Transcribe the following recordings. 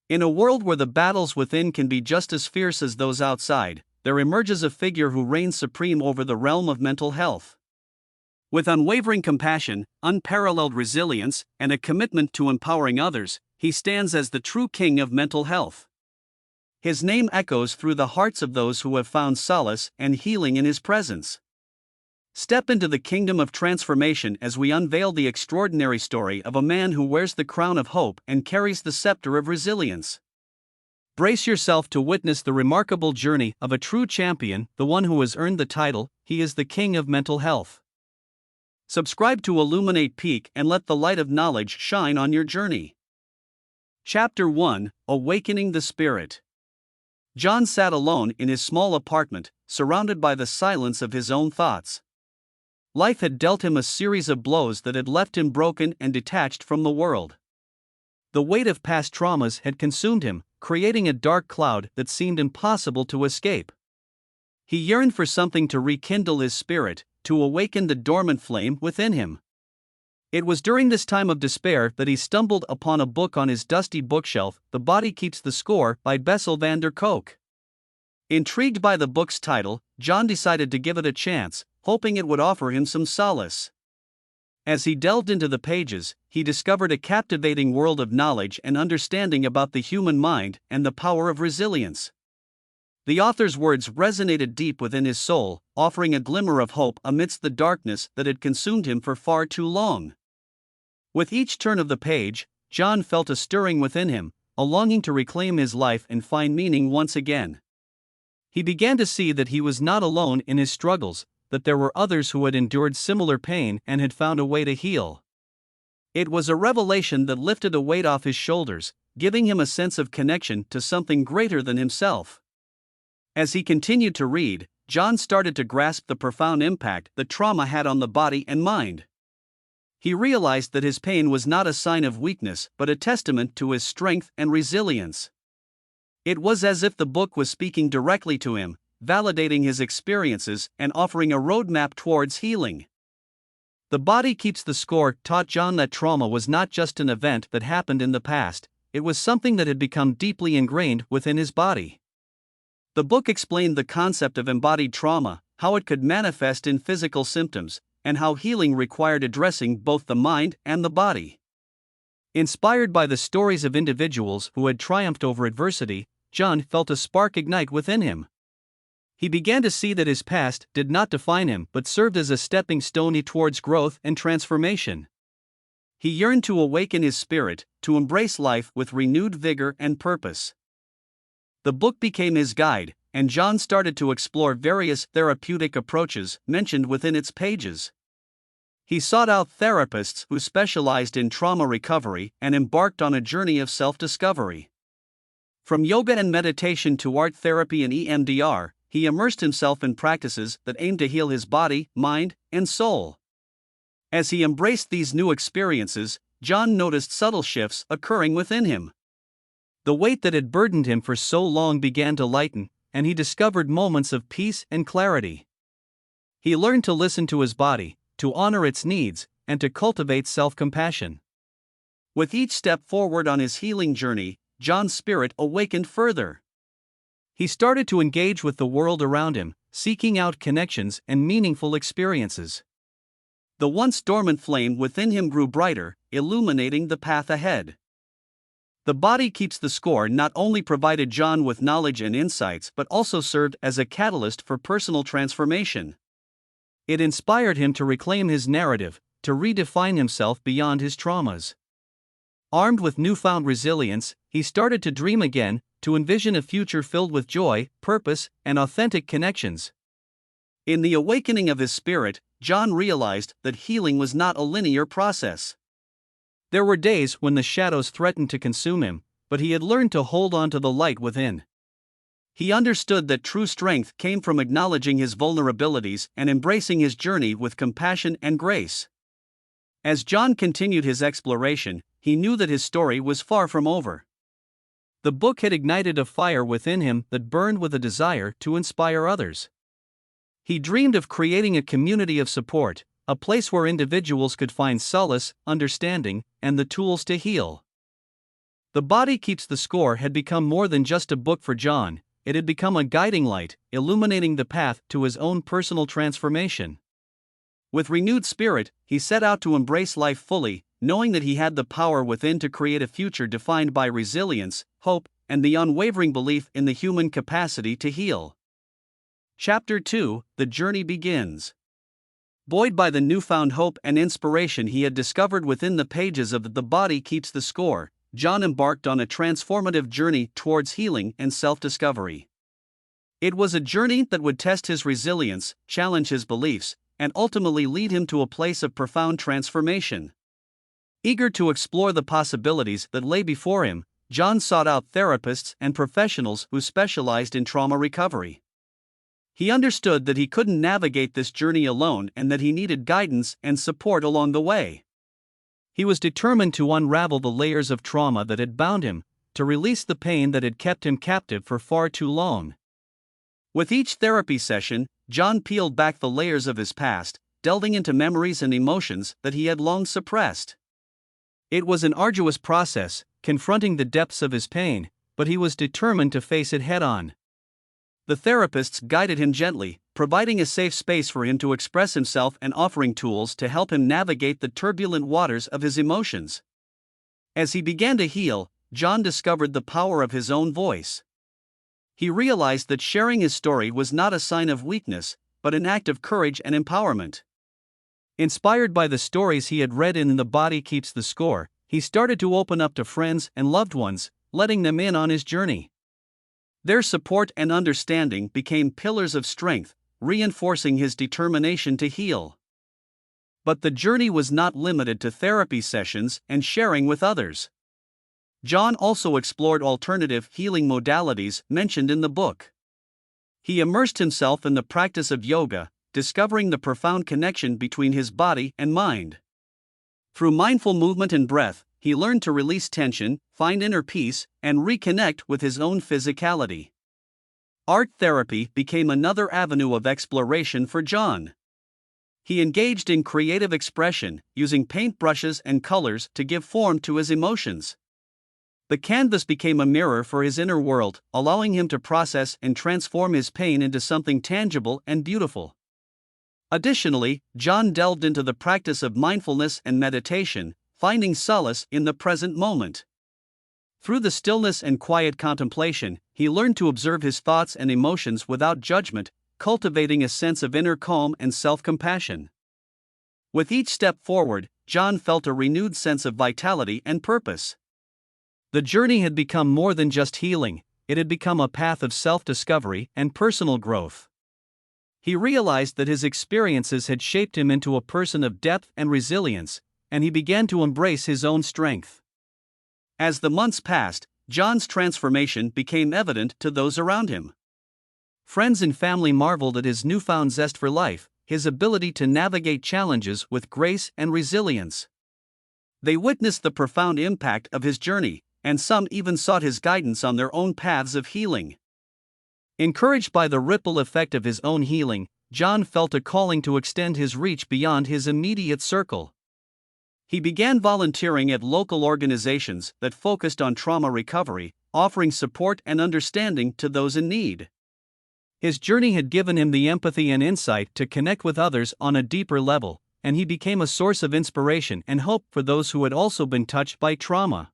In a world where the battles within can be just as fierce as those outside, there emerges a figure who reigns supreme over the realm of mental health. With unwavering compassion, unparalleled resilience, and a commitment to empowering others, he stands as the true king of mental health. His name echoes through the hearts of those who have found solace and healing in his presence. Step into the kingdom of transformation as we unveil the extraordinary story of a man who wears the crown of hope and carries the scepter of resilience. Brace yourself to witness the remarkable journey of a true champion, the one who has earned the title, he is the king of mental health. Subscribe to Illuminate Peak and let the light of knowledge shine on your journey. Chapter 1: Awakening the Spirit. John sat alone in his small apartment, surrounded by the silence of his own thoughts. Life had dealt him a series of blows that had left him broken and detached from the world. The weight of past traumas had consumed him, creating a dark cloud that seemed impossible to escape. He yearned for something to rekindle his spirit, to awaken the dormant flame within him. It was during this time of despair that he stumbled upon a book on his dusty bookshelf, The Body Keeps the Score by Bessel van der Kolk. Intrigued by the book's title, John decided to give it a chance, hoping it would offer him some solace. As he delved into the pages, he discovered a captivating world of knowledge and understanding about the human mind and the power of resilience. The author's words resonated deep within his soul, offering a glimmer of hope amidst the darkness that had consumed him for far too long. With each turn of the page, John felt a stirring within him, a longing to reclaim his life and find meaning once again. He began to see that he was not alone in his struggles, that there were others who had endured similar pain and had found a way to heal. It was a revelation that lifted a weight off his shoulders, giving him a sense of connection to something greater than himself. As he continued to read, John started to grasp the profound impact that trauma had on the body and mind. He realized that his pain was not a sign of weakness but a testament to his strength and resilience. It was as if the book was speaking directly to him, validating his experiences and offering a roadmap towards healing. The Body Keeps the Score taught John that trauma was not just an event that happened in the past, it was something that had become deeply ingrained within his body. The book explained the concept of embodied trauma, how it could manifest in physical symptoms, and how healing required addressing both the mind and the body. Inspired by the stories of individuals who had triumphed over adversity, John felt a spark ignite within him. He began to see that his past did not define him but served as a stepping stone towards growth and transformation. He yearned to awaken his spirit, to embrace life with renewed vigor and purpose. The book became his guide, and John started to explore various therapeutic approaches mentioned within its pages. He sought out therapists who specialized in trauma recovery and embarked on a journey of self-discovery. From yoga and meditation to art therapy and EMDR, he immersed himself in practices that aimed to heal his body, mind, and soul. As he embraced these new experiences, John noticed subtle shifts occurring within him. The weight that had burdened him for so long began to lighten, and he discovered moments of peace and clarity. He learned to listen to his body, to honor its needs, and to cultivate self-compassion. With each step forward on his healing journey, John's spirit awakened further. He started to engage with the world around him, seeking out connections and meaningful experiences. The once dormant flame within him grew brighter, illuminating the path ahead. The Body Keeps the Score not only provided John with knowledge and insights but also served as a catalyst for personal transformation. It inspired him to reclaim his narrative, to redefine himself beyond his traumas. Armed with newfound resilience, he started to dream again, to envision a future filled with joy, purpose, and authentic connections. In the awakening of his spirit, John realized that healing was not a linear process. There were days when the shadows threatened to consume him, but he had learned to hold on to the light within. He understood that true strength came from acknowledging his vulnerabilities and embracing his journey with compassion and grace. As John continued his exploration, he knew that his story was far from over. The book had ignited a fire within him that burned with a desire to inspire others. He dreamed of creating a community of support, a place where individuals could find solace, understanding, and the tools to heal. The Body Keeps the Score had become more than just a book for John, it had become a guiding light, illuminating the path to his own personal transformation. With renewed spirit, he set out to embrace life fully, knowing that he had the power within to create a future defined by resilience, hope, and the unwavering belief in the human capacity to heal. Chapter 2: The Journey Begins. Buoyed by the newfound hope and inspiration he had discovered within the pages of The Body Keeps the Score, John embarked on a transformative journey towards healing and self-discovery. It was a journey that would test his resilience, challenge his beliefs, and ultimately lead him to a place of profound transformation. Eager to explore the possibilities that lay before him, John sought out therapists and professionals who specialized in trauma recovery. He understood that he couldn't navigate this journey alone and that he needed guidance and support along the way. He was determined to unravel the layers of trauma that had bound him, to release the pain that had kept him captive for far too long. With each therapy session, John peeled back the layers of his past, delving into memories and emotions that he had long suppressed. It was an arduous process, confronting the depths of his pain, but he was determined to face it head-on. The therapists guided him gently, providing a safe space for him to express himself and offering tools to help him navigate the turbulent waters of his emotions. As he began to heal, John discovered the power of his own voice. He realized that sharing his story was not a sign of weakness, but an act of courage and empowerment. Inspired by the stories he had read in The Body Keeps the Score, he started to open up to friends and loved ones, letting them in on his journey. Their support and understanding became pillars of strength, reinforcing his determination to heal. But the journey was not limited to therapy sessions and sharing with others. John also explored alternative healing modalities mentioned in the book. He immersed himself in the practice of yoga, discovering the profound connection between his body and mind. Through mindful movement and breath, he learned to release tension, find inner peace, and reconnect with his own physicality. Art therapy became another avenue of exploration for John. He engaged in creative expression, using paintbrushes and colors to give form to his emotions. The canvas became a mirror for his inner world, allowing him to process and transform his pain into something tangible and beautiful. Additionally, John delved into the practice of mindfulness and meditation, finding solace in the present moment. Through the stillness and quiet contemplation, he learned to observe his thoughts and emotions without judgment, cultivating a sense of inner calm and self-compassion. With each step forward, John felt a renewed sense of vitality and purpose. The journey had become more than just healing, it had become a path of self-discovery and personal growth. He realized that his experiences had shaped him into a person of depth and resilience, and he began to embrace his own strength. As the months passed, John's transformation became evident to those around him. Friends and family marveled at his newfound zest for life, his ability to navigate challenges with grace and resilience. They witnessed the profound impact of his journey, and some even sought his guidance on their own paths of healing. Encouraged by the ripple effect of his own healing, John felt a calling to extend his reach beyond his immediate circle. He began volunteering at local organizations that focused on trauma recovery, offering support and understanding to those in need. His journey had given him the empathy and insight to connect with others on a deeper level, and he became a source of inspiration and hope for those who had also been touched by trauma.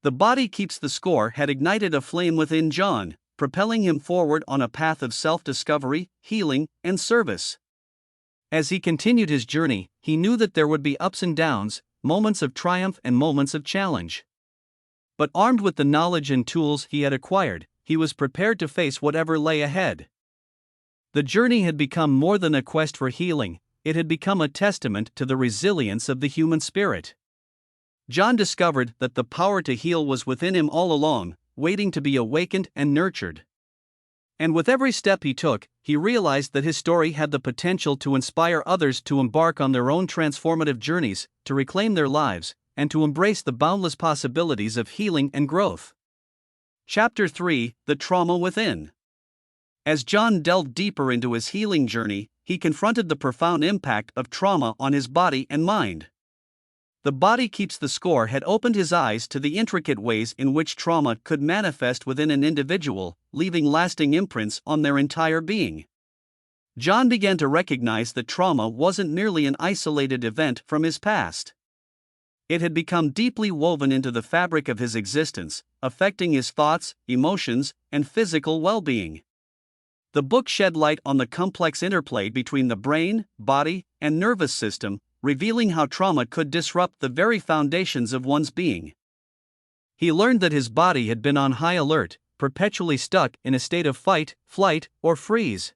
The Body Keeps the Score had ignited a flame within John, propelling him forward on a path of self-discovery, healing, and service. As he continued his journey, he knew that there would be ups and downs, moments of triumph and moments of challenge. But armed with the knowledge and tools he had acquired, he was prepared to face whatever lay ahead. The journey had become more than a quest for healing, it had become a testament to the resilience of the human spirit. John discovered that the power to heal was within him all along, waiting to be awakened and nurtured. And with every step he took, he realized that his story had the potential to inspire others to embark on their own transformative journeys, to reclaim their lives, and to embrace the boundless possibilities of healing and growth. Chapter 3: The Trauma Within. As John delved deeper into his healing journey, he confronted the profound impact of trauma on his body and mind. The Body Keeps the Score had opened his eyes to the intricate ways in which trauma could manifest within an individual, leaving lasting imprints on their entire being. John began to recognize that trauma wasn't merely an isolated event from his past. It had become deeply woven into the fabric of his existence, affecting his thoughts, emotions, and physical well-being. The book shed light on the complex interplay between the brain, body, and nervous system, revealing how trauma could disrupt the very foundations of one's being. He learned that his body had been on high alert, perpetually stuck in a state of fight, flight, or freeze.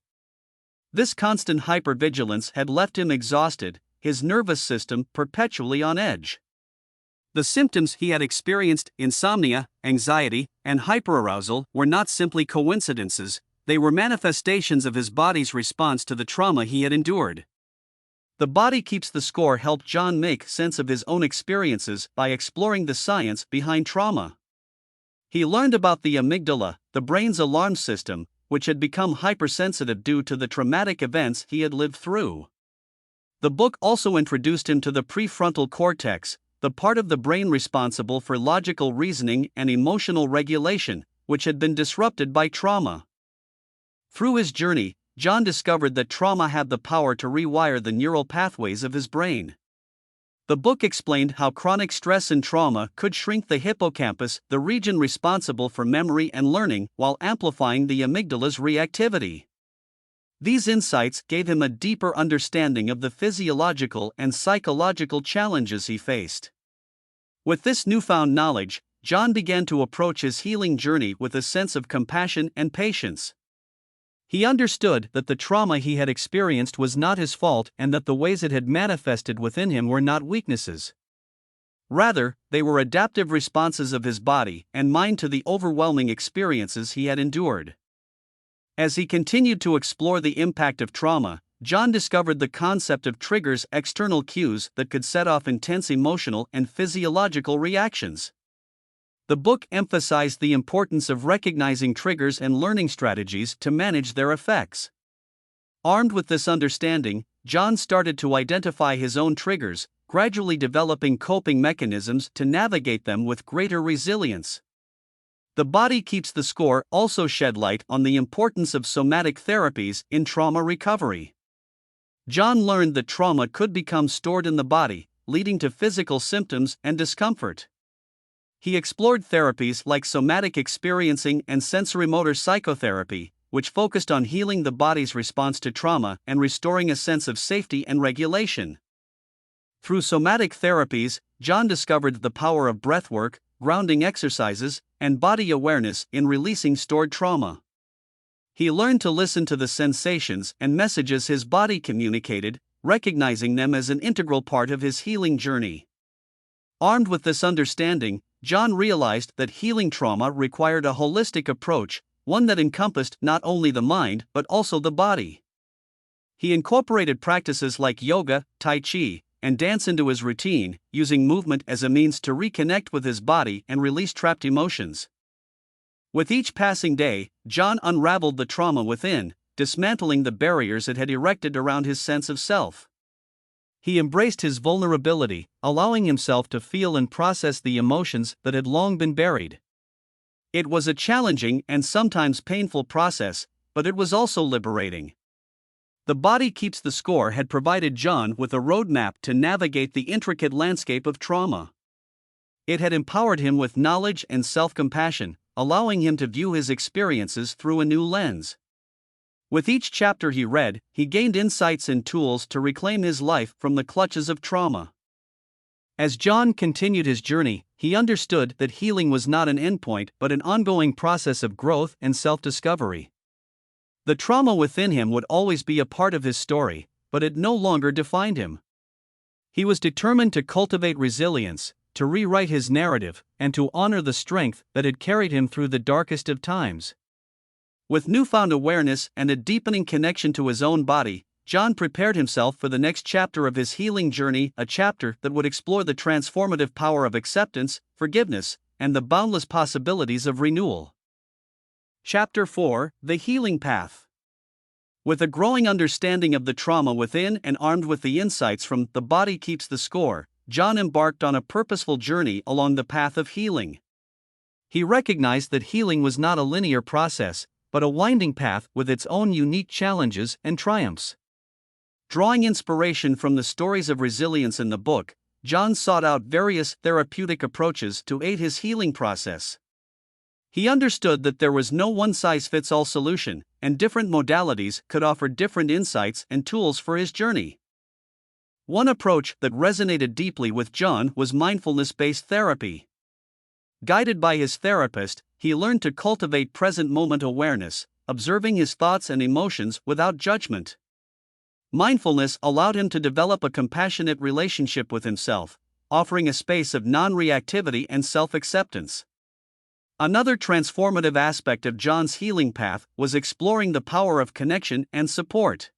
This constant hypervigilance had left him exhausted, his nervous system perpetually on edge. The symptoms he had experienced, insomnia, anxiety, and hyperarousal, were not simply coincidences, they were manifestations of his body's response to the trauma he had endured. The Body Keeps the Score helped John make sense of his own experiences by exploring the science behind trauma. He learned about the amygdala, the brain's alarm system, which had become hypersensitive due to the traumatic events he had lived through. The book also introduced him to the prefrontal cortex, the part of the brain responsible for logical reasoning and emotional regulation, which had been disrupted by trauma. Through his journey, John discovered that trauma had the power to rewire the neural pathways of his brain. The book explained how chronic stress and trauma could shrink the hippocampus, the region responsible for memory and learning, while amplifying the amygdala's reactivity. These insights gave him a deeper understanding of the physiological and psychological challenges he faced. With this newfound knowledge, John began to approach his healing journey with a sense of compassion and patience. He understood that the trauma he had experienced was not his fault and that the ways it had manifested within him were not weaknesses. Rather, they were adaptive responses of his body and mind to the overwhelming experiences he had endured. As he continued to explore the impact of trauma, John discovered the concept of triggers, external cues that could set off intense emotional and physiological reactions. The book emphasized the importance of recognizing triggers and learning strategies to manage their effects. Armed with this understanding, John started to identify his own triggers, gradually developing coping mechanisms to navigate them with greater resilience. The Body Keeps the Score also shed light on the importance of somatic therapies in trauma recovery. John learned that trauma could become stored in the body, leading to physical symptoms and discomfort. He explored therapies like somatic experiencing and sensorimotor psychotherapy, which focused on healing the body's response to trauma and restoring a sense of safety and regulation. Through somatic therapies, John discovered the power of breathwork, grounding exercises, and body awareness in releasing stored trauma. He learned to listen to the sensations and messages his body communicated, recognizing them as an integral part of his healing journey. Armed with this understanding, John realized that healing trauma required a holistic approach, one that encompassed not only the mind but also the body. He incorporated practices like yoga, tai chi, and dance into his routine, using movement as a means to reconnect with his body and release trapped emotions. With each passing day, John unraveled the trauma within, dismantling the barriers it had erected around his sense of self. He embraced his vulnerability, allowing himself to feel and process the emotions that had long been buried. It was a challenging and sometimes painful process, but it was also liberating. The Body Keeps the Score had provided John with a roadmap to navigate the intricate landscape of trauma. It had empowered him with knowledge and self-compassion, allowing him to view his experiences through a new lens. With each chapter he read, he gained insights and tools to reclaim his life from the clutches of trauma. As John continued his journey, he understood that healing was not an endpoint but an ongoing process of growth and self-discovery. The trauma within him would always be a part of his story, but it no longer defined him. He was determined to cultivate resilience, to rewrite his narrative, and to honor the strength that had carried him through the darkest of times. With newfound awareness and a deepening connection to his own body, John prepared himself for the next chapter of his healing journey, a chapter that would explore the transformative power of acceptance, forgiveness, and the boundless possibilities of renewal. Chapter 4: The Healing Path. With a growing understanding of the trauma within and armed with the insights from The Body Keeps the Score, John embarked on a purposeful journey along the path of healing. He recognized that healing was not a linear process, but a winding path with its own unique challenges and triumphs. Drawing inspiration from the stories of resilience in the book, John sought out various therapeutic approaches to aid his healing process. He understood that there was no one-size-fits-all solution, and different modalities could offer different insights and tools for his journey. One approach that resonated deeply with John was mindfulness-based therapy. Guided by his therapist, he learned to cultivate present-moment awareness, observing his thoughts and emotions without judgment. Mindfulness allowed him to develop a compassionate relationship with himself, offering a space of non-reactivity and self-acceptance. Another transformative aspect of John's healing path was exploring the power of connection and support.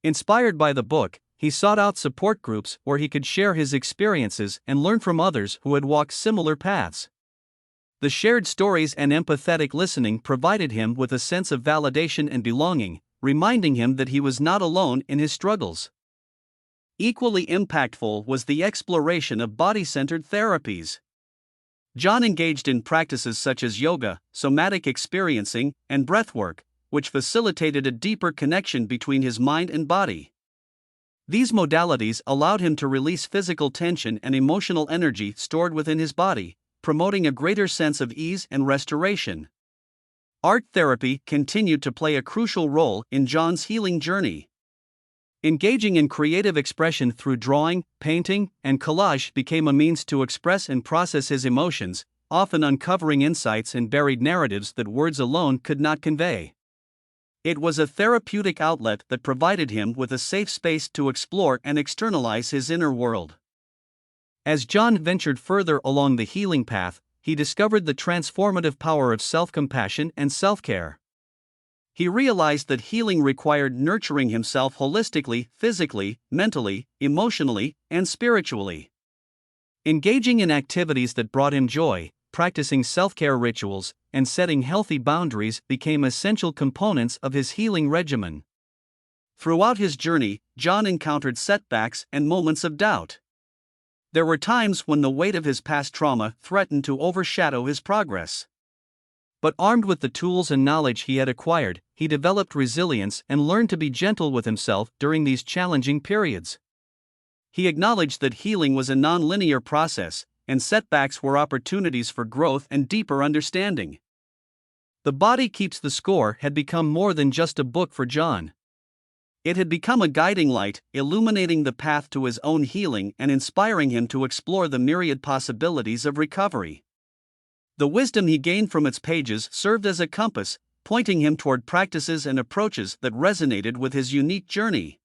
Inspired by the book, he sought out support groups where he could share his experiences and learn from others who had walked similar paths. The shared stories and empathetic listening provided him with a sense of validation and belonging, reminding him that he was not alone in his struggles. Equally impactful was the exploration of body-centered therapies. John engaged in practices such as yoga, somatic experiencing, and breathwork, which facilitated a deeper connection between his mind and body. These modalities allowed him to release physical tension and emotional energy stored within his body, promoting a greater sense of ease and restoration. Art therapy continued to play a crucial role in John's healing journey. Engaging in creative expression through drawing, painting, and collage became a means to express and process his emotions, often uncovering insights and buried narratives that words alone could not convey. It was a therapeutic outlet that provided him with a safe space to explore and externalize his inner world. As John ventured further along the healing path, he discovered the transformative power of self-compassion and self-care. He realized that healing required nurturing himself holistically, physically, mentally, emotionally, and spiritually. Engaging in activities that brought him joy, practicing self-care rituals, and setting healthy boundaries became essential components of his healing regimen. Throughout his journey, John encountered setbacks and moments of doubt. There were times when the weight of his past trauma threatened to overshadow his progress. But armed with the tools and knowledge he had acquired, he developed resilience and learned to be gentle with himself during these challenging periods. He acknowledged that healing was a non-linear process, and setbacks were opportunities for growth and deeper understanding. The Body Keeps the Score had become more than just a book for John. It had become a guiding light, illuminating the path to his own healing and inspiring him to explore the myriad possibilities of recovery. The wisdom he gained from its pages served as a compass, pointing him toward practices and approaches that resonated with his unique journey.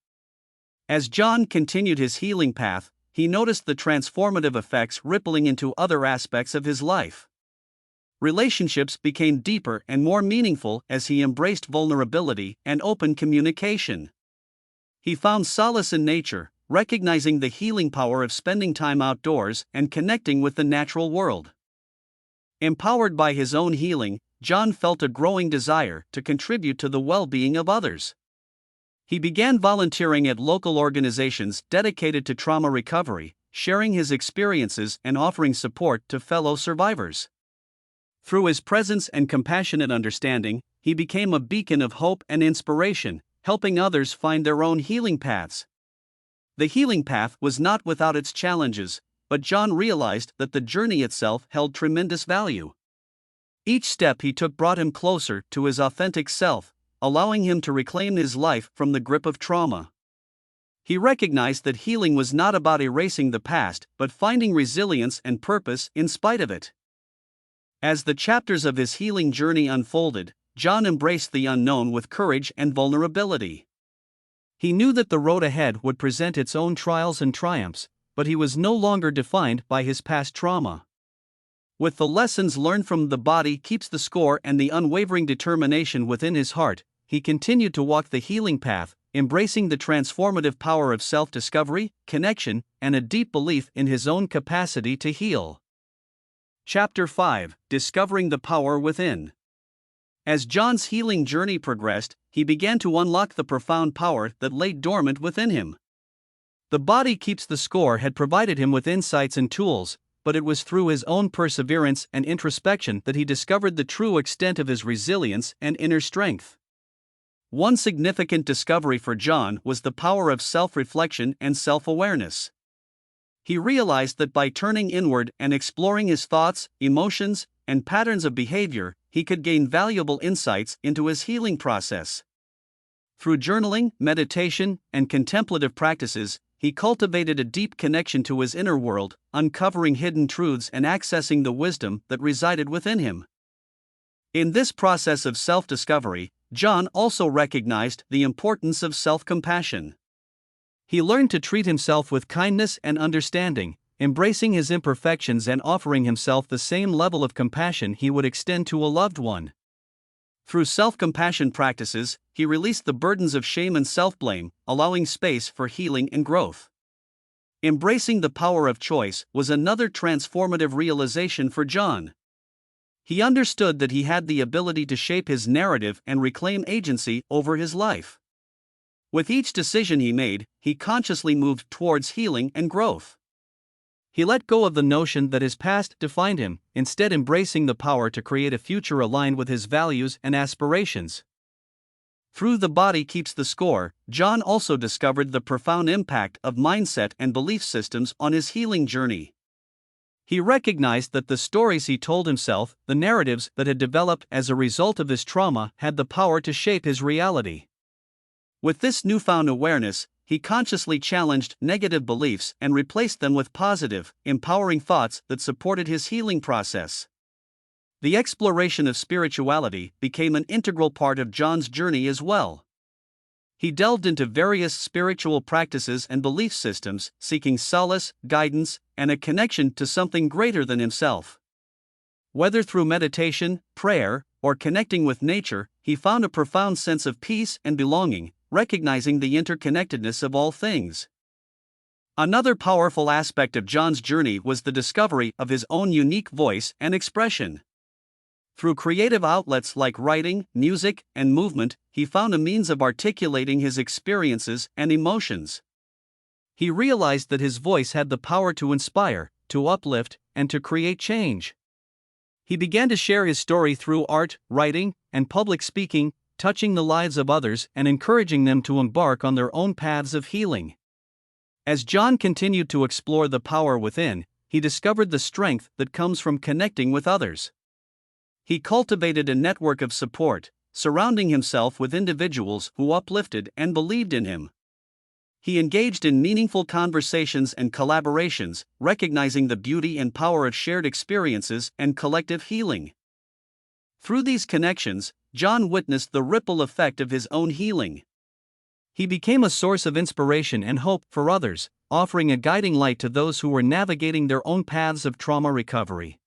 As John continued his healing path, he noticed the transformative effects rippling into other aspects of his life. Relationships became deeper and more meaningful as he embraced vulnerability and open communication. He found solace in nature, recognizing the healing power of spending time outdoors and connecting with the natural world. Empowered by his own healing, John felt a growing desire to contribute to the well-being of others. He began volunteering at local organizations dedicated to trauma recovery, sharing his experiences and offering support to fellow survivors. Through his presence and compassionate understanding, he became a beacon of hope and inspiration, helping others find their own healing paths. The healing path was not without its challenges, but John realized that the journey itself held tremendous value. Each step he took brought him closer to his authentic self, allowing him to reclaim his life from the grip of trauma. He recognized that healing was not about erasing the past, but finding resilience and purpose in spite of it. As the chapters of his healing journey unfolded, John embraced the unknown with courage and vulnerability. He knew that the road ahead would present its own trials and triumphs, but he was no longer defined by his past trauma. With the lessons learned from The Body Keeps the Score and the unwavering determination within his heart, he continued to walk the healing path, embracing the transformative power of self-discovery, connection, and a deep belief in his own capacity to heal. Chapter 5: Discovering the Power Within. As John's healing journey progressed, he began to unlock the profound power that lay dormant within him. The body keeps the score had provided him with insights and tools, but it was through his own perseverance and introspection that he discovered the true extent of his resilience and inner strength. One significant discovery for John was the power of self-reflection and self-awareness. He realized that by turning inward and exploring his thoughts, emotions, and patterns of behavior, he could gain valuable insights into his healing process. Through journaling, meditation, and contemplative practices, he cultivated a deep connection to his inner world, uncovering hidden truths and accessing the wisdom that resided within him. In this process of self-discovery, John also recognized the importance of self-compassion. He learned to treat himself with kindness and understanding, embracing his imperfections and offering himself the same level of compassion he would extend to a loved one. Through self-compassion practices, he released the burdens of shame and self-blame, allowing space for healing and growth. Embracing the power of choice was another transformative realization for John. He understood that he had the ability to shape his narrative and reclaim agency over his life. With each decision he made, he consciously moved towards healing and growth. He let go of the notion that his past defined him, instead embracing the power to create a future aligned with his values and aspirations. Through The Body Keeps the Score, John also discovered the profound impact of mindset and belief systems on his healing journey. He recognized that the stories he told himself, the narratives that had developed as a result of his trauma, had the power to shape his reality. With this newfound awareness, he consciously challenged negative beliefs and replaced them with positive, empowering thoughts that supported his healing process. The exploration of spirituality became an integral part of John's journey as well. He delved into various spiritual practices and belief systems, seeking solace, guidance, and a connection to something greater than himself. Whether through meditation, prayer, or connecting with nature, he found a profound sense of peace and belonging, recognizing the interconnectedness of all things. Another powerful aspect of John's journey was the discovery of his own unique voice and expression. Through creative outlets like writing, music, and movement, he found a means of articulating his experiences and emotions. He realized that his voice had the power to inspire, to uplift, and to create change. He began to share his story through art, writing, and public speaking, touching the lives of others and encouraging them to embark on their own paths of healing. As John continued to explore the power within, he discovered the strength that comes from connecting with others. He cultivated a network of support, surrounding himself with individuals who uplifted and believed in him. He engaged in meaningful conversations and collaborations, recognizing the beauty and power of shared experiences and collective healing. Through these connections, John witnessed the ripple effect of his own healing. He became a source of inspiration and hope for others, offering a guiding light to those who were navigating their own paths of trauma recovery.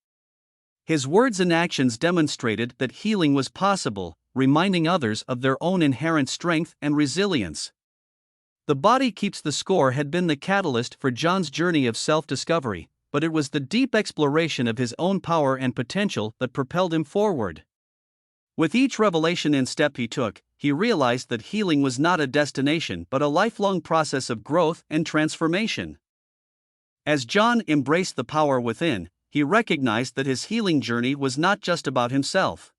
His words and actions demonstrated that healing was possible, reminding others of their own inherent strength and resilience. The Body Keeps the Score had been the catalyst for John's journey of self-discovery, but it was the deep exploration of his own power and potential that propelled him forward. With each revelation and step he took, he realized that healing was not a destination but a lifelong process of growth and transformation. As John embraced the power within, he recognized that his healing journey was not just about himself.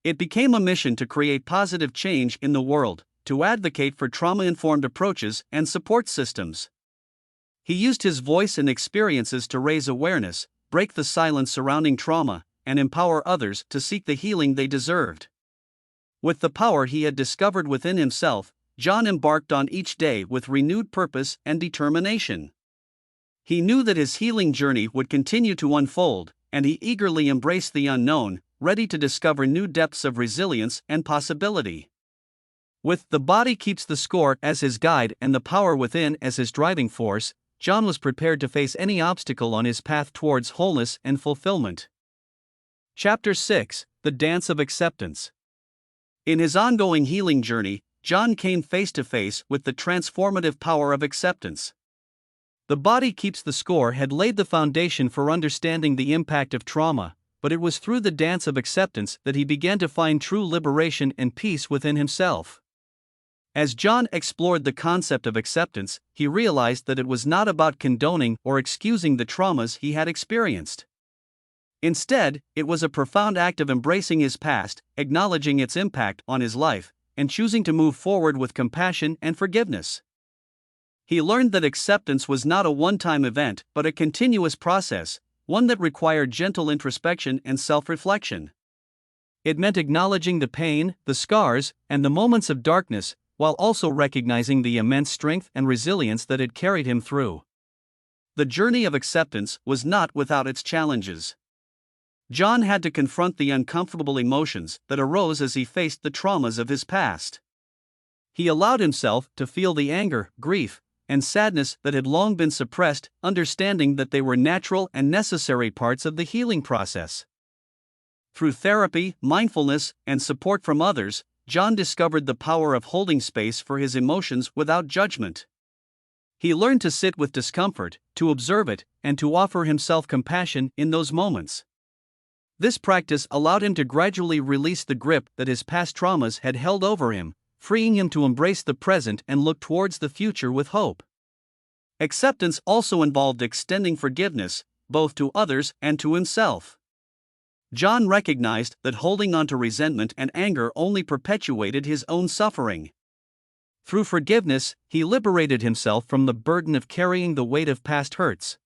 It became a mission to create positive change in the world, to advocate for trauma-informed approaches and support systems. He used his voice and experiences to raise awareness, break the silence surrounding trauma, and empower others to seek the healing they deserved. With the power he had discovered within himself, John embarked on each day with renewed purpose and determination. He knew that his healing journey would continue to unfold, and he eagerly embraced the unknown, ready to discover new depths of resilience and possibility. With The Body Keeps the Score as his guide and the power within as his driving force, John was prepared to face any obstacle on his path towards wholeness and fulfillment. Chapter 6: The Dance of Acceptance. In his ongoing healing journey, John came face to face with the transformative power of acceptance. The Body Keeps the Score had laid the foundation for understanding the impact of trauma, but it was through the dance of acceptance that he began to find true liberation and peace within himself. As John explored the concept of acceptance, he realized that it was not about condoning or excusing the traumas he had experienced. Instead, it was a profound act of embracing his past, acknowledging its impact on his life, and choosing to move forward with compassion and forgiveness. He learned that acceptance was not a one-time event but a continuous process, one that required gentle introspection and self-reflection. It meant acknowledging the pain, the scars, and the moments of darkness, while also recognizing the immense strength and resilience that had carried him through. The journey of acceptance was not without its challenges. John had to confront the uncomfortable emotions that arose as he faced the traumas of his past. He allowed himself to feel the anger, grief, and sadness that had long been suppressed, understanding that they were natural and necessary parts of the healing process. Through therapy, mindfulness, and support from others, John discovered the power of holding space for his emotions without judgment. He learned to sit with discomfort, to observe it, and to offer himself compassion in those moments. This practice allowed him to gradually release the grip that his past traumas had held over him, freeing him to embrace the present and look towards the future with hope. Acceptance also involved extending forgiveness, both to others and to himself. John recognized that holding on to resentment and anger only perpetuated his own suffering. Through forgiveness, he liberated himself from the burden of carrying the weight of past hurts.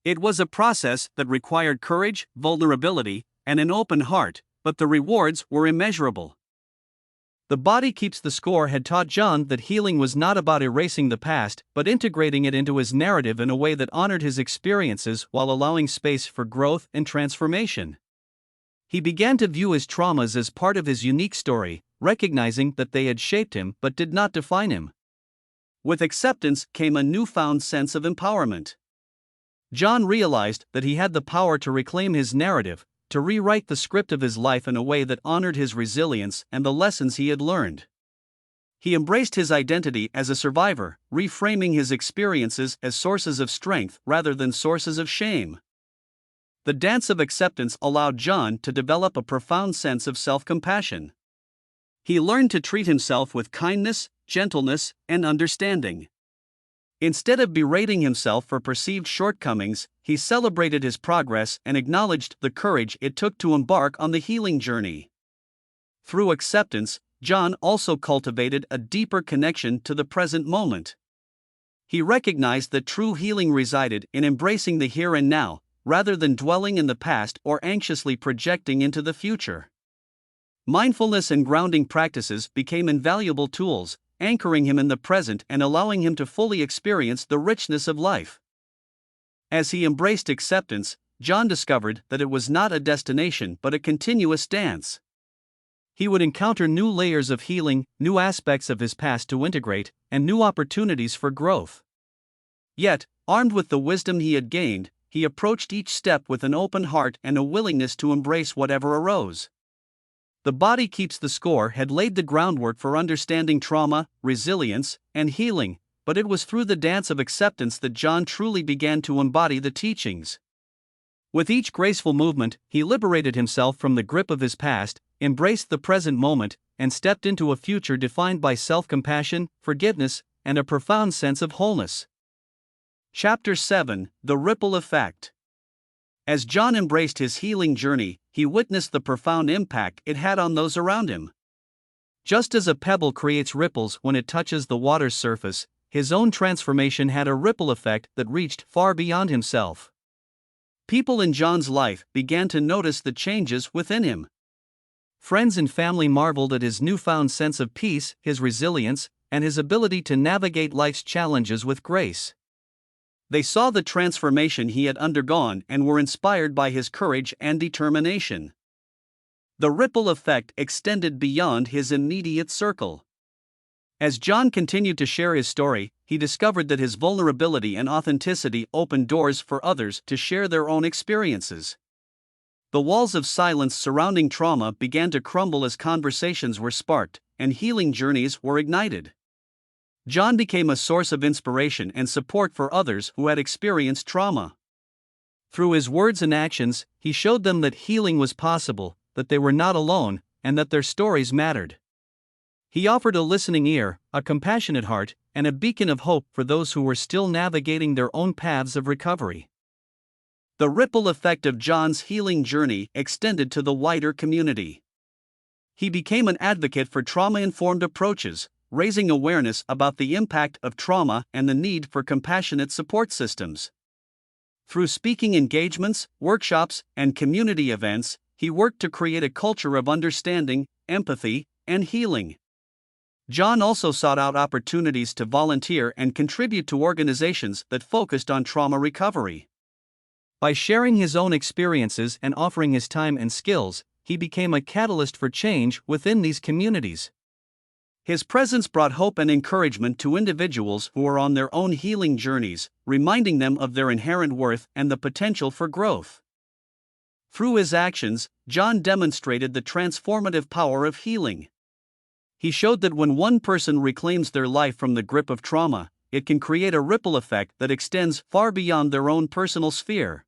It was a process that required courage, vulnerability, and an open heart, but the rewards were immeasurable. The Body Keeps the Score had taught John that healing was not about erasing the past, but integrating it into his narrative in a way that honored his experiences while allowing space for growth and transformation. He began to view his traumas as part of his unique story, recognizing that they had shaped him but did not define him. With acceptance came a newfound sense of empowerment. John realized that he had the power to reclaim his narrative, to rewrite the script of his life in a way that honored his resilience and the lessons he had learned. He embraced his identity as a survivor, reframing his experiences as sources of strength rather than sources of shame. The dance of acceptance allowed John to develop a profound sense of self-compassion. He learned to treat himself with kindness, gentleness, and understanding. Instead of berating himself for perceived shortcomings, he celebrated his progress and acknowledged the courage it took to embark on the healing journey. Through acceptance, John also cultivated a deeper connection to the present moment. He recognized that true healing resided in embracing the here and now, rather than dwelling in the past or anxiously projecting into the future. Mindfulness and grounding practices became invaluable tools, anchoring him in the present and allowing him to fully experience the richness of life. As he embraced acceptance, John discovered that it was not a destination but a continuous dance. He would encounter new layers of healing, new aspects of his past to integrate, and new opportunities for growth. Yet, armed with the wisdom he had gained, he approached each step with an open heart and a willingness to embrace whatever arose. The Body Keeps the Score had laid the groundwork for understanding trauma, resilience, and healing, but it was through the dance of acceptance that John truly began to embody the teachings. With each graceful movement, he liberated himself from the grip of his past, embraced the present moment, and stepped into a future defined by self-compassion, forgiveness, and a profound sense of wholeness. Chapter 7: The Ripple Effect. As John embraced his healing journey, he witnessed the profound impact it had on those around him. Just as a pebble creates ripples when it touches the water's surface, his own transformation had a ripple effect that reached far beyond himself. People in John's life began to notice the changes within him. Friends and family marveled at his newfound sense of peace, his resilience, and his ability to navigate life's challenges with grace. They saw the transformation he had undergone and were inspired by his courage and determination. The ripple effect extended beyond his immediate circle. As John continued to share his story, he discovered that his vulnerability and authenticity opened doors for others to share their own experiences. The walls of silence surrounding trauma began to crumble as conversations were sparked, and healing journeys were ignited. John became a source of inspiration and support for others who had experienced trauma. Through his words and actions, he showed them that healing was possible, that they were not alone, and that their stories mattered. He offered a listening ear, a compassionate heart, and a beacon of hope for those who were still navigating their own paths of recovery. The ripple effect of John's healing journey extended to the wider community. He became an advocate for trauma-informed approaches, raising awareness about the impact of trauma and the need for compassionate support systems. Through speaking engagements, workshops, and community events, he worked to create a culture of understanding, empathy, and healing. John also sought out opportunities to volunteer and contribute to organizations that focused on trauma recovery. By sharing his own experiences and offering his time and skills, he became a catalyst for change within these communities. His presence brought hope and encouragement to individuals who are on their own healing journeys, reminding them of their inherent worth and the potential for growth. Through his actions, John demonstrated the transformative power of healing. He showed that when one person reclaims their life from the grip of trauma, it can create a ripple effect that extends far beyond their own personal sphere.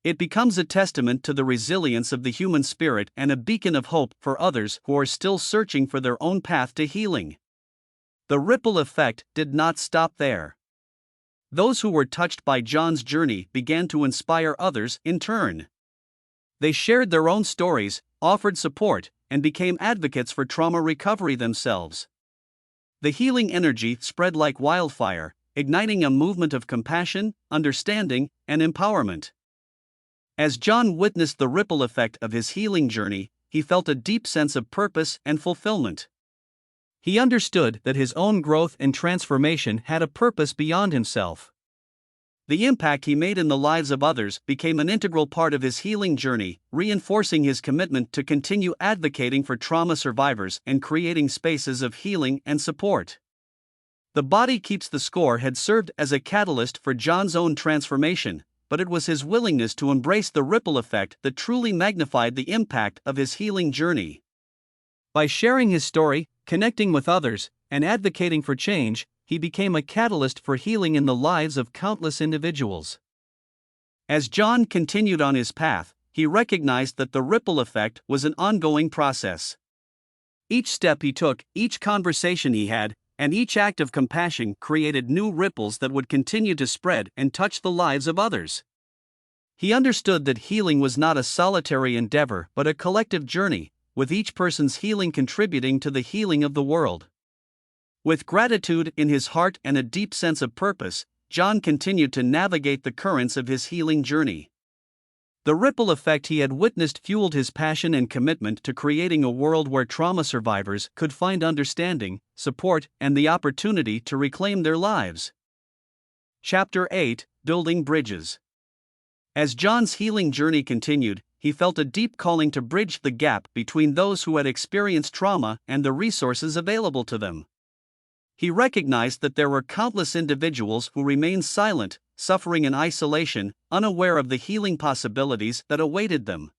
It becomes a testament to the resilience of the human spirit and a beacon of hope for others who are still searching for their own path to healing. The ripple effect did not stop there. Those who were touched by John's journey began to inspire others in turn. They shared their own stories, offered support, and became advocates for trauma recovery themselves. The healing energy spread like wildfire, igniting a movement of compassion, understanding, and empowerment. As John witnessed the ripple effect of his healing journey, he felt a deep sense of purpose and fulfillment. He understood that his own growth and transformation had a purpose beyond himself. The impact he made in the lives of others became an integral part of his healing journey, reinforcing his commitment to continue advocating for trauma survivors and creating spaces of healing and support. The body keeps the score had served as a catalyst for John's own transformation, but it was his willingness to embrace the ripple effect that truly magnified the impact of his healing journey. By sharing his story, connecting with others, and advocating for change, he became a catalyst for healing in the lives of countless individuals. As John continued on his path, he recognized that the ripple effect was an ongoing process. Each step he took, each conversation he had, and each act of compassion created new ripples that would continue to spread and touch the lives of others. He understood that healing was not a solitary endeavor but a collective journey, with each person's healing contributing to the healing of the world. With gratitude in his heart and a deep sense of purpose, John continued to navigate the currents of his healing journey. The ripple effect he had witnessed fueled his passion and commitment to creating a world where trauma survivors could find understanding, support, and the opportunity to reclaim their lives. Chapter 8: Building Bridges. As John's healing journey continued, he felt a deep calling to bridge the gap between those who had experienced trauma and the resources available to them. He recognized that there were countless individuals who remained silent, suffering in isolation, unaware of the healing possibilities that awaited them.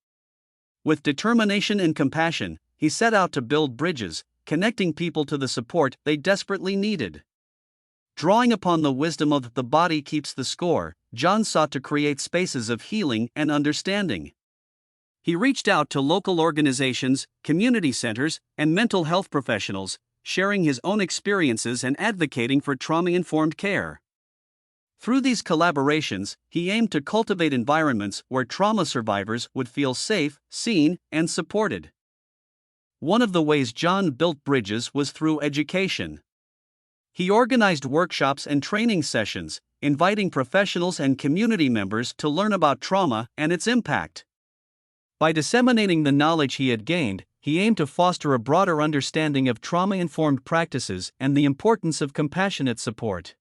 With determination and compassion, he set out to build bridges, connecting people to the support they desperately needed. Drawing upon the wisdom of "the body keeps the score," John sought to create spaces of healing and understanding. He reached out to local organizations, community centers, and mental health professionals, sharing his own experiences and advocating for trauma-informed care. Through these collaborations, he aimed to cultivate environments where trauma survivors would feel safe, seen, and supported. One of the ways John built bridges was through education. He organized workshops and training sessions, inviting professionals and community members to learn about trauma and its impact. By disseminating the knowledge he had gained, he aimed to foster a broader understanding of trauma-informed practices and the importance of compassionate support.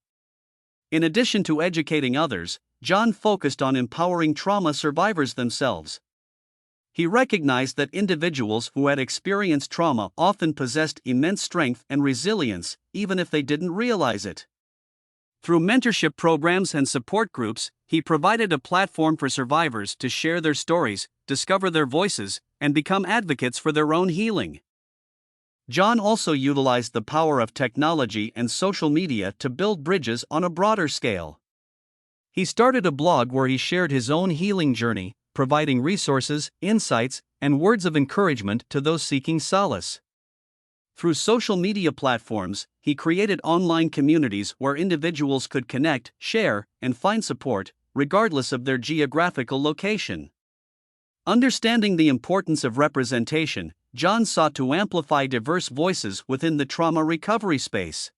In addition to educating others, John focused on empowering trauma survivors themselves. He recognized that individuals who had experienced trauma often possessed immense strength and resilience, even if they didn't realize it. Through mentorship programs and support groups, he provided a platform for survivors to share their stories, discover their voices, and become advocates for their own healing. John also utilized the power of technology and social media to build bridges on a broader scale. He started a blog where he shared his own healing journey, providing resources, insights, and words of encouragement to those seeking solace. Through social media platforms, he created online communities where individuals could connect, share, and find support, regardless of their geographical location. Understanding the importance of representation, John sought to amplify diverse voices within the trauma recovery space.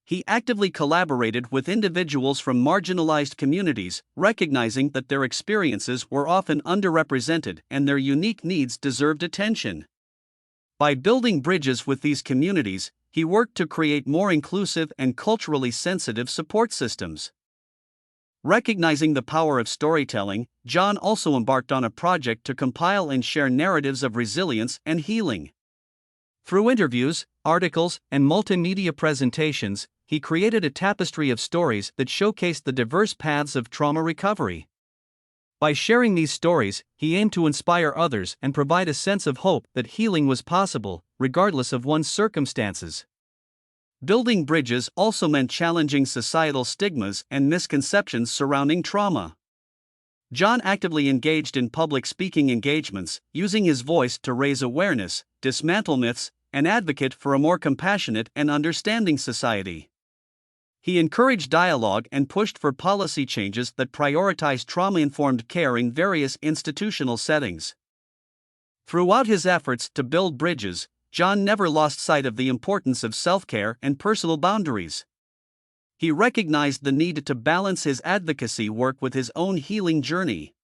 He actively collaborated with individuals from marginalized communities, recognizing that their experiences were often underrepresented and their unique needs deserved attention. By building bridges with these communities, he worked to create more inclusive and culturally sensitive support systems. Recognizing the power of storytelling, John also embarked on a project to compile and share narratives of resilience and healing. Through interviews, articles, and multimedia presentations, he created a tapestry of stories that showcased the diverse paths of trauma recovery. By sharing these stories, he aimed to inspire others and provide a sense of hope that healing was possible, regardless of one's circumstances. Building bridges also meant challenging societal stigmas and misconceptions surrounding trauma. John actively engaged in public speaking engagements, using his voice to raise awareness, dismantle myths, and advocate for a more compassionate and understanding society. He encouraged dialogue and pushed for policy changes that prioritized trauma-informed care in various institutional settings. Throughout his efforts to build bridges, John never lost sight of the importance of self-care and personal boundaries. He recognized the need to balance his advocacy work with his own healing journey.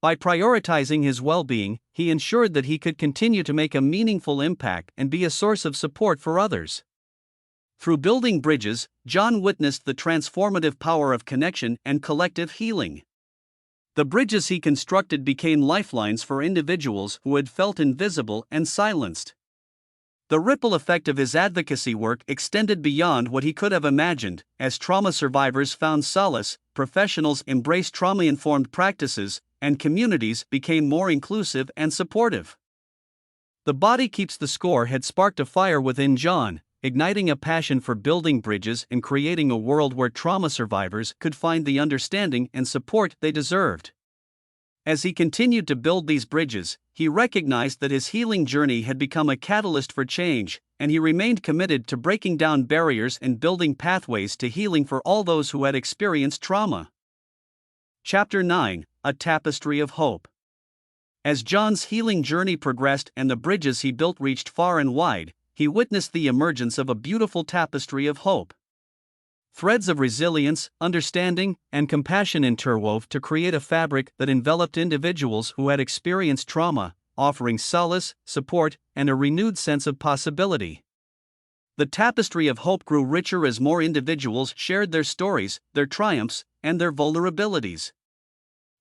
By prioritizing his well-being, he ensured that he could continue to make a meaningful impact and be a source of support for others. Through building bridges, John witnessed the transformative power of connection and collective healing. The bridges he constructed became lifelines for individuals who had felt invisible and silenced. The ripple effect of his advocacy work extended beyond what he could have imagined. As trauma survivors found solace, professionals embraced trauma-informed practices, and communities became more inclusive and supportive. The Body Keeps the Score had sparked a fire within John, igniting a passion for building bridges and creating a world where trauma survivors could find the understanding and support they deserved. As he continued to build these bridges, he recognized that his healing journey had become a catalyst for change, and he remained committed to breaking down barriers and building pathways to healing for all those who had experienced trauma. Chapter 9: A Tapestry of Hope. As John's healing journey progressed and the bridges he built reached far and wide, he witnessed the emergence of a beautiful tapestry of hope. Threads of resilience, understanding, and compassion interwove to create a fabric that enveloped individuals who had experienced trauma, offering solace, support, and a renewed sense of possibility. The tapestry of hope grew richer as more individuals shared their stories, their triumphs, and their vulnerabilities.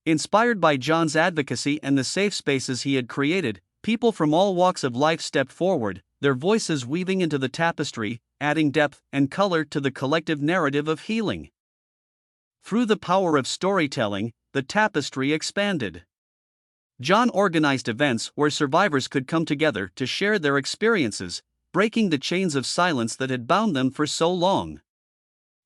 Inspired by John's advocacy and the safe spaces he had created, people from all walks of life stepped forward, their voices weaving into the tapestry, adding depth and color to the collective narrative of healing. Through the power of storytelling, the tapestry expanded. John organized events where survivors could come together to share their experiences, breaking the chains of silence that had bound them for so long.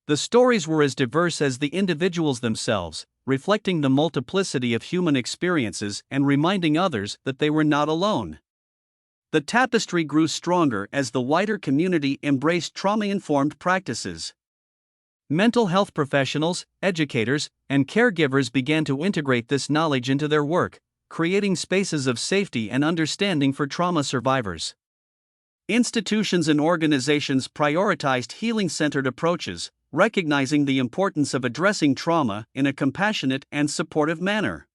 The stories were as diverse as the individuals themselves, reflecting the multiplicity of human experiences and reminding others that they were not alone. The tapestry grew stronger as the wider community embraced trauma-informed practices. Mental health professionals, educators, and caregivers began to integrate this knowledge into their work, creating spaces of safety and understanding for trauma survivors. Institutions and organizations prioritized healing-centered approaches, recognizing the importance of addressing trauma in a compassionate and supportive manner.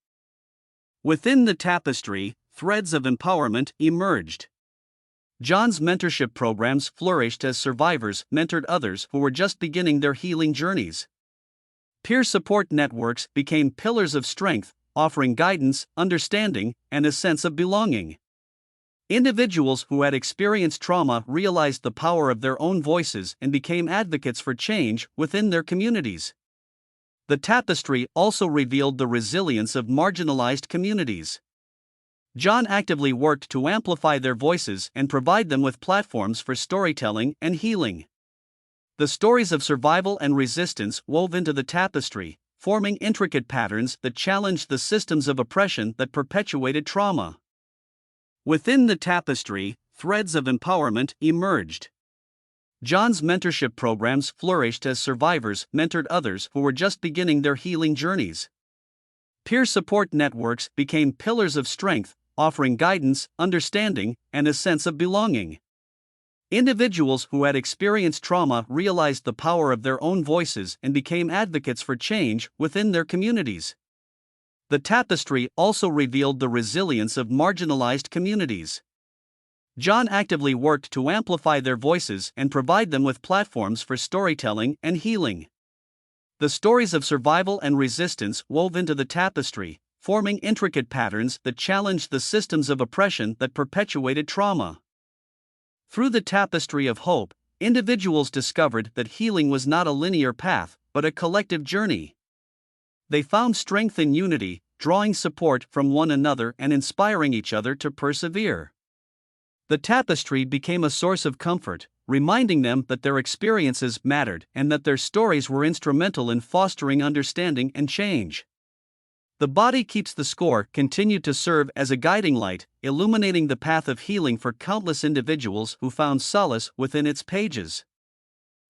Within the tapestry, threads of empowerment emerged. John's mentorship programs flourished as survivors mentored others who were just beginning their healing journeys. Peer support networks became pillars of strength, offering guidance, understanding, and a sense of belonging. Individuals who had experienced trauma realized the power of their own voices and became advocates for change within their communities. The tapestry also revealed the resilience of marginalized communities. John actively worked to amplify their voices and provide them with platforms for storytelling and healing. The stories of survival and resistance wove into the tapestry, forming intricate patterns that challenged the systems of oppression that perpetuated trauma. Within the tapestry, threads of empowerment emerged. John's mentorship programs flourished as survivors mentored others who were just beginning their healing journeys. Peer support networks became pillars of strength, offering guidance, understanding, and a sense of belonging. Individuals who had experienced trauma realized the power of their own voices and became advocates for change within their communities. The tapestry also revealed the resilience of marginalized communities. John actively worked to amplify their voices and provide them with platforms for storytelling and healing. The stories of survival and resistance wove into the tapestry, forming intricate patterns that challenged the systems of oppression that perpetuated trauma. Through the Tapestry of Hope, individuals discovered that healing was not a linear path, but a collective journey. They found strength in unity, drawing support from one another and inspiring each other to persevere. The tapestry became a source of comfort, reminding them that their experiences mattered and that their stories were instrumental in fostering understanding and change. The Body Keeps the Score continued to serve as a guiding light, illuminating the path of healing for countless individuals who found solace within its pages.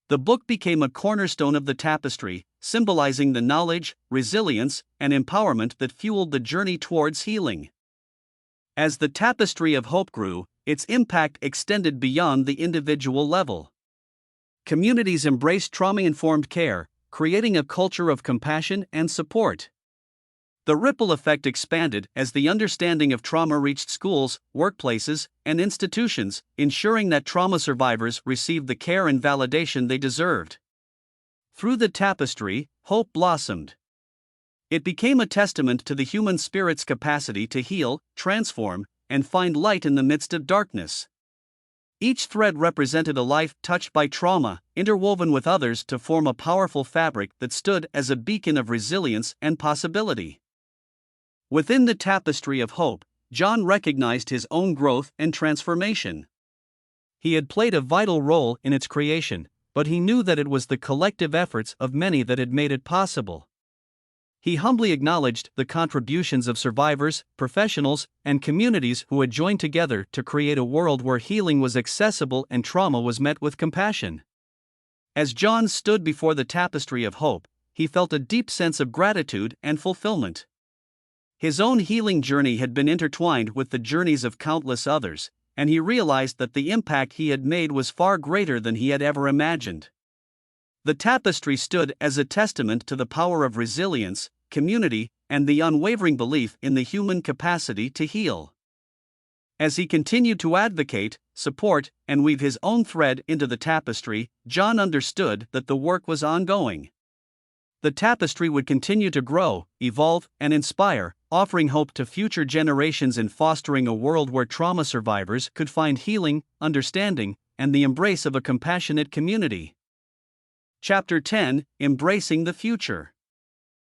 The book became a cornerstone of the tapestry, symbolizing the knowledge, resilience, and empowerment that fueled the journey towards healing. As the Tapestry of Hope grew, its impact extended beyond the individual level. Communities embraced trauma-informed care, creating a culture of compassion and support. The ripple effect expanded as the understanding of trauma reached schools, workplaces, and institutions, ensuring that trauma survivors received the care and validation they deserved. Through the tapestry, hope blossomed. It became a testament to the human spirit's capacity to heal, transform, and find light in the midst of darkness. Each thread represented a life touched by trauma, interwoven with others to form a powerful fabric that stood as a beacon of resilience and possibility. Within the Tapestry of Hope, John recognized his own growth and transformation. He had played a vital role in its creation, but he knew that it was the collective efforts of many that had made it possible. He humbly acknowledged the contributions of survivors, professionals, and communities who had joined together to create a world where healing was accessible and trauma was met with compassion. As John stood before the Tapestry of Hope, he felt a deep sense of gratitude and fulfillment. His own healing journey had been intertwined with the journeys of countless others, and he realized that the impact he had made was far greater than he had ever imagined. The tapestry stood as a testament to the power of resilience, community, and the unwavering belief in the human capacity to heal. As he continued to advocate, support, and weave his own thread into the tapestry, John understood that the work was ongoing. The tapestry would continue to grow, evolve, and inspire, offering hope to future generations and fostering a world where trauma survivors could find healing, understanding, and the embrace of a compassionate community. Chapter 10: Embracing the Future.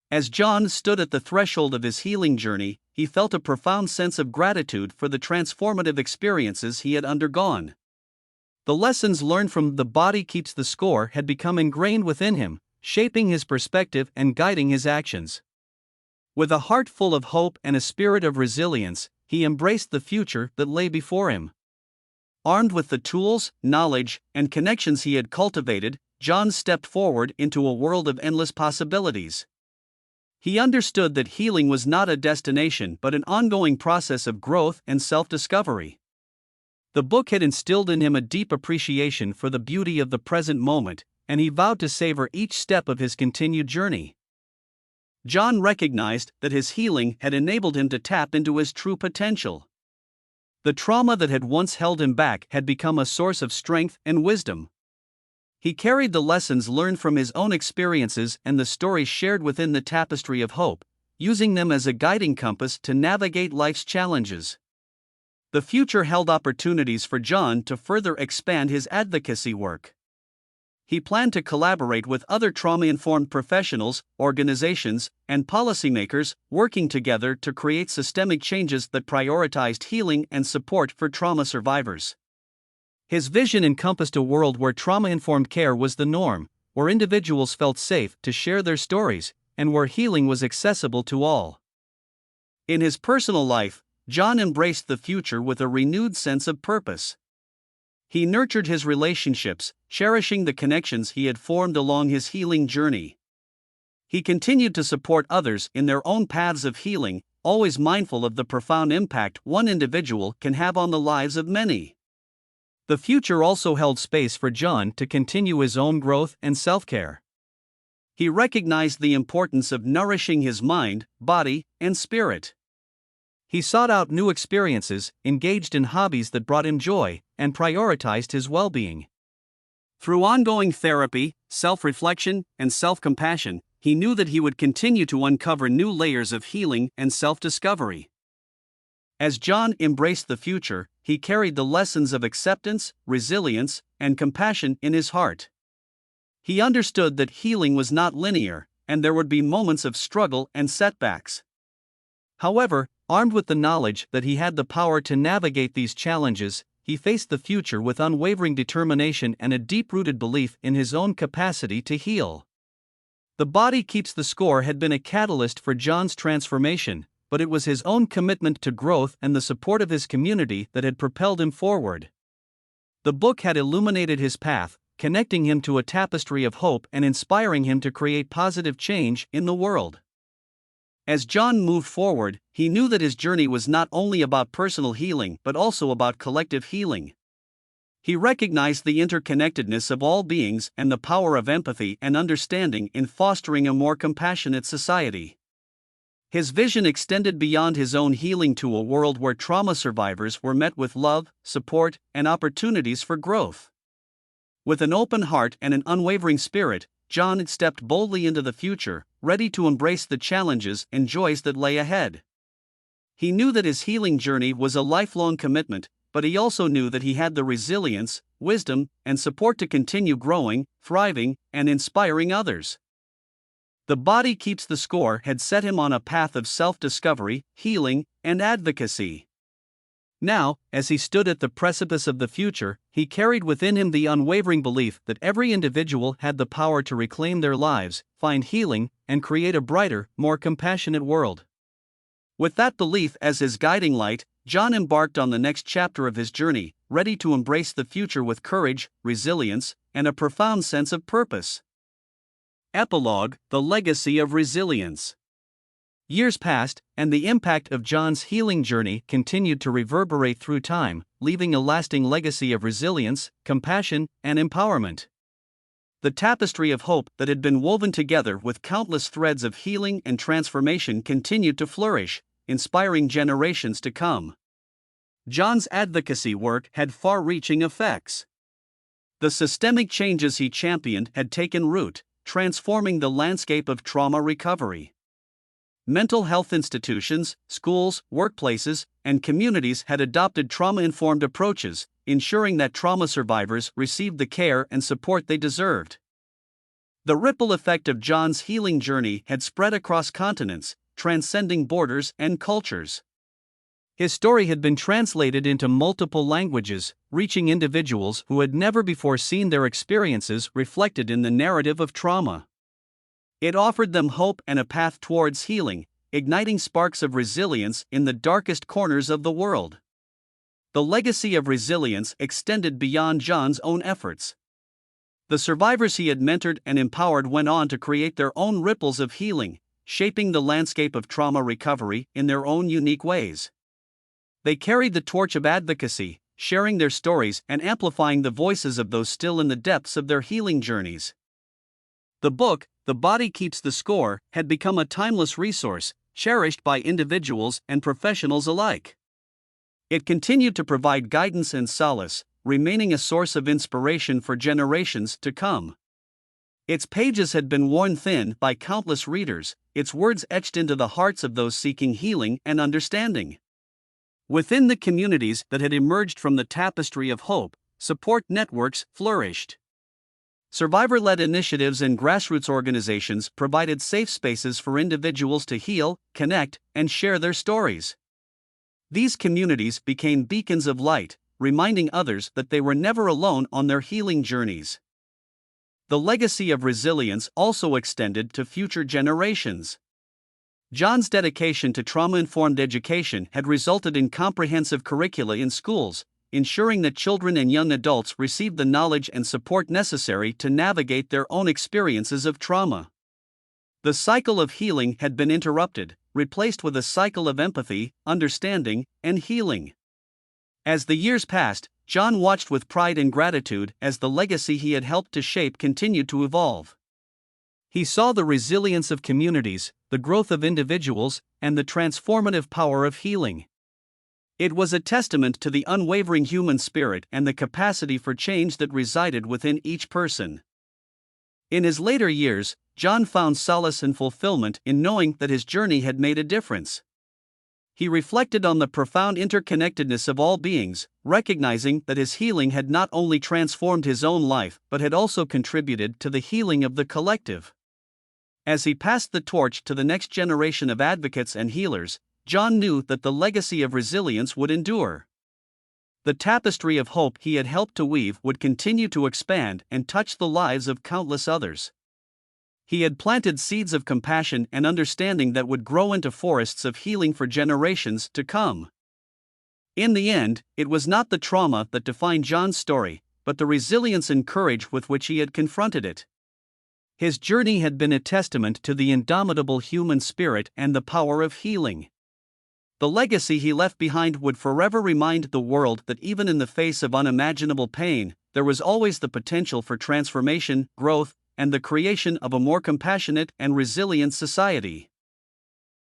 As John stood at the threshold of his healing journey, he felt a profound sense of gratitude for the transformative experiences he had undergone. The lessons learned from The Body Keeps the Score had become ingrained within him, shaping his perspective and guiding his actions. With a heart full of hope and a spirit of resilience, he embraced the future that lay before him. Armed with the tools, knowledge, and connections he had cultivated, John stepped forward into a world of endless possibilities. He understood that healing was not a destination but an ongoing process of growth and self-discovery. The book had instilled in him a deep appreciation for the beauty of the present moment, and he vowed to savor each step of his continued journey. John recognized that his healing had enabled him to tap into his true potential. The trauma that had once held him back had become a source of strength and wisdom. He carried the lessons learned from his own experiences and the stories shared within the Tapestry of Hope, using them as a guiding compass to navigate life's challenges. The future held opportunities for John to further expand his advocacy work. He planned to collaborate with other trauma-informed professionals, organizations, and policymakers, working together to create systemic changes that prioritized healing and support for trauma survivors. His vision encompassed a world where trauma-informed care was the norm, where individuals felt safe to share their stories, and where healing was accessible to all. In his personal life, John embraced the future with a renewed sense of purpose. He nurtured his relationships, cherishing the connections he had formed along his healing journey. He continued to support others in their own paths of healing, always mindful of the profound impact one individual can have on the lives of many. The future also held space for John to continue his own growth and self-care. He recognized the importance of nourishing his mind, body, and spirit. He sought out new experiences, engaged in hobbies that brought him joy, and prioritized his well-being. Through ongoing therapy, self-reflection, and self-compassion, he knew that he would continue to uncover new layers of healing and self-discovery. As John embraced the future, he carried the lessons of acceptance, resilience, and compassion in his heart. He understood that healing was not linear, and there would be moments of struggle and setbacks. However, armed with the knowledge that he had the power to navigate these challenges, he faced the future with unwavering determination and a deep-rooted belief in his own capacity to heal. The Body Keeps the Score had been a catalyst for John's transformation, but it was his own commitment to growth and the support of his community that had propelled him forward. The book had illuminated his path, connecting him to a tapestry of hope and inspiring him to create positive change in the world. As John moved forward, he knew that his journey was not only about personal healing but also about collective healing. He recognized the interconnectedness of all beings and the power of empathy and understanding in fostering a more compassionate society. His vision extended beyond his own healing to a world where trauma survivors were met with love, support, and opportunities for growth. With an open heart and an unwavering spirit, John had stepped boldly into the future, ready to embrace the challenges and joys that lay ahead. He knew that his healing journey was a lifelong commitment, but he also knew that he had the resilience, wisdom, and support to continue growing, thriving, and inspiring others. The Body Keeps the Score had set him on a path of self-discovery, healing, and advocacy. Now, as he stood at the precipice of the future, he carried within him the unwavering belief that every individual had the power to reclaim their lives, find healing, and create a brighter, more compassionate world. With that belief as his guiding light, John embarked on the next chapter of his journey, ready to embrace the future with courage, resilience, and a profound sense of purpose. Epilogue: The Legacy of Resilience. Years passed, and the impact of John's healing journey continued to reverberate through time, leaving a lasting legacy of resilience, compassion, and empowerment. The tapestry of hope that had been woven together with countless threads of healing and transformation continued to flourish, inspiring generations to come. John's advocacy work had far-reaching effects. The systemic changes he championed had taken root, transforming the landscape of trauma recovery. Mental health institutions, schools, workplaces, and communities had adopted trauma-informed approaches, ensuring that trauma survivors received the care and support they deserved. The ripple effect of John's healing journey had spread across continents, transcending borders and cultures. His story had been translated into multiple languages, reaching individuals who had never before seen their experiences reflected in the narrative of trauma. It offered them hope and a path towards healing, igniting sparks of resilience in the darkest corners of the world. The legacy of resilience extended beyond John's own efforts. The survivors he had mentored and empowered went on to create their own ripples of healing, shaping the landscape of trauma recovery in their own unique ways. They carried the torch of advocacy, sharing their stories and amplifying the voices of those still in the depths of their healing journeys. The book, The Body Keeps the Score, had become a timeless resource, cherished by individuals and professionals alike. It continued to provide guidance and solace, remaining a source of inspiration for generations to come. Its pages had been worn thin by countless readers, its words etched into the hearts of those seeking healing and understanding. Within the communities that had emerged from the Tapestry of Hope, support networks flourished. Survivor-led initiatives and grassroots organizations provided safe spaces for individuals to heal, connect, and share their stories. These communities became beacons of light, reminding others that they were never alone on their healing journeys. The legacy of resilience also extended to future generations. John's dedication to trauma-informed education had resulted in comprehensive curricula in schools, ensuring that children and young adults received the knowledge and support necessary to navigate their own experiences of trauma. The cycle of healing had been interrupted, replaced with a cycle of empathy, understanding, and healing. As the years passed, John watched with pride and gratitude as the legacy he had helped to shape continued to evolve. He saw the resilience of communities, the growth of individuals, and the transformative power of healing. It was a testament to the unwavering human spirit and the capacity for change that resided within each person. In his later years, John found solace and fulfillment in knowing that his journey had made a difference. He reflected on the profound interconnectedness of all beings, recognizing that his healing had not only transformed his own life but had also contributed to the healing of the collective. As he passed the torch to the next generation of advocates and healers, John knew that the legacy of resilience would endure. The tapestry of hope he had helped to weave would continue to expand and touch the lives of countless others. He had planted seeds of compassion and understanding that would grow into forests of healing for generations to come. In the end, it was not the trauma that defined John's story, but the resilience and courage with which he had confronted it. His journey had been a testament to the indomitable human spirit and the power of healing. The legacy he left behind would forever remind the world that even in the face of unimaginable pain, there was always the potential for transformation, growth, and the creation of a more compassionate and resilient society.